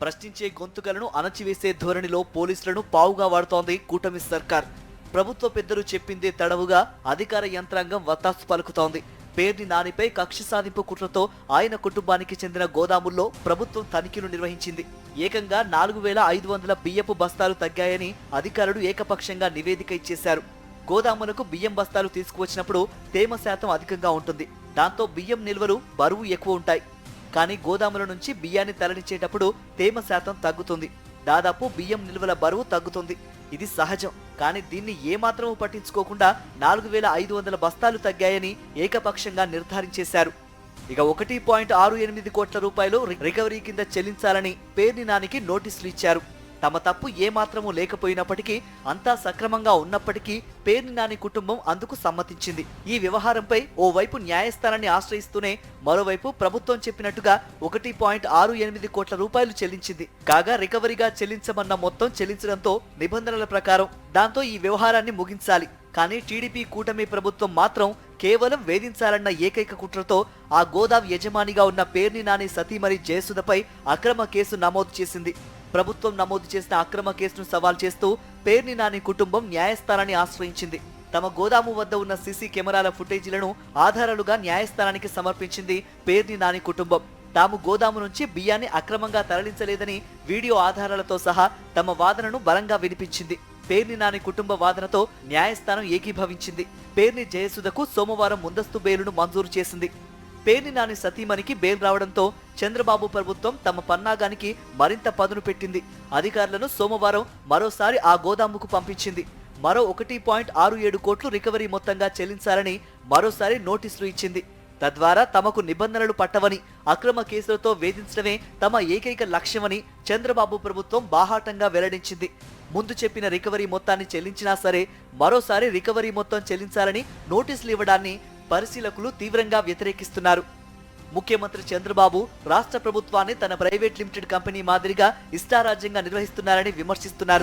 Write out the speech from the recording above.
ప్రశ్నించే గొంతుకలను అణచివేసే ధోరణిలో పోలీసులను పావుగా వాడుతోంది కూటమి సర్కార్. ప్రభుత్వ పెద్దలు చెప్పిందే తడవుగా అధికార యంత్రాంగం వత్తాసు పలుకుతోంది. పేర్ని నానిపై కక్ష సాధింపు కుట్రతో ఆయన కుటుంబానికి చెందిన గోదాముల్లో ప్రభుత్వం తనిఖీలు నిర్వహించింది. ఏకంగా 4500 బియ్యపు బస్తాలు తగ్గాయని అధికారులు ఏకపక్షంగా నివేదిక ఇచ్చేశారు. గోదాములకు బియ్యం బస్తాలు తీసుకువచ్చినప్పుడు తేమ శాతం అధికంగా ఉంటుంది. దాంతో బియ్యం నిల్వలు బరువు ఎక్కువ ఉంటాయి. కానీ గోదాముల నుంచి బియ్యాన్ని తరలించేటప్పుడు తేమ శాతం తగ్గుతుంది. దాదాపు బియ్యం నిల్వల బరువు తగ్గుతుంది. ఇది సహజం. కానీ దీన్ని ఏమాత్రమూ పట్టించుకోకుండా 4500 బస్తాలు తగ్గాయని ఏకపక్షంగా నిర్ధారించేశారు. ఇక 1.68 కోట్ల రూపాయలు రికవరీ కింద చెల్లించాలని పేర్ని నానికి నోటీసులు ఇచ్చారు. తమ తప్పు ఏమాత్రమూ లేకపోయినప్పటికీ, అంతా సక్రమంగా ఉన్నప్పటికీ పేర్ని నాని కుటుంబం అందుకు సమ్మతించింది. ఈ వ్యవహారంపై ఓవైపు న్యాయస్థానాన్ని ఆశ్రయిస్తూనే మరోవైపు ప్రభుత్వం చెప్పినట్టుగా 1.68 కోట్ల రూపాయలు చెల్లించింది. కాగా రికవరీగా చెల్లించమన్న మొత్తం చెల్లించడంతో నిబంధనల ప్రకారం దాంతో ఈ వ్యవహారాన్ని ముగించాలి. కానీ టీడీపీ కూటమి ప్రభుత్వం మాత్రం కేవలం వేధించాలన్న ఏకైక కుట్రతో ఆ గోదాం యజమానిగా ఉన్న పేర్ని నాని సతీమణి జయసుధపై అక్రమ కేసు నమోదు చేసింది. ప్రభుత్వం నమోదు చేసిన అక్రమ కేసును సవాల్ చేస్తూ పేర్ని నాని కుటుంబం న్యాయస్థానాన్ని ఆశ్రయించింది. తమ గోదాము వద్ద ఉన్న సీసీ కెమెరాల ఫుటేజీలను ఆధారాలుగా న్యాయస్థానానికి సమర్పించింది పేర్ని నాని కుటుంబం. తాము గోదాము నుంచి బియ్యాన్ని అక్రమంగా తరలించలేదని వీడియో ఆధారాలతో సహా తమ వాదనను బలంగా వినిపించింది. పేర్ని నాని కుటుంబ వాదనతో న్యాయస్థానం ఏకీభవించింది. పేర్ని జయసుధకు సోమవారం ముందస్తు బెయిలును మంజూరు చేసింది. పేర్ని నాని సతీమణికి బెయిల్ రావడంతో చంద్రబాబు ప్రభుత్వం తమ పన్నాగానికి మరింత పదును పెట్టింది. అధికారులను సోమవారం మరోసారి ఆ గోదాముకు పంపించింది. మరో 1.67 కోట్లు రికవరీ మొత్తంగా చెల్లించాలని మరోసారి నోటీసులు ఇచ్చింది. తద్వారా తమకు నిబంధనలు పట్టవని, అక్రమ కేసులతో వేధించడమే తమ ఏకైక లక్ష్యమని చంద్రబాబు ప్రభుత్వం బాహాటంగా వెల్లడించింది. ముందు చెప్పిన రికవరీ మొత్తాన్ని చెల్లించినా సరే మరోసారి రికవరీ మొత్తం చెల్లించాలని నోటీసులు ఇవ్వడాన్ని పరిశీలకులు తీవ్రంగా వ్యతిరేకిస్తున్నారు. ముఖ్యమంత్రి చంద్రబాబు రాష్ట్ర ప్రభుత్వాన్ని తన ప్రైవేట్ లిమిటెడ్ కంపెనీ మాదిరిగా ఇష్టారాజ్యంగా నిర్వహిస్తున్నారని విమర్శిస్తున్నారు.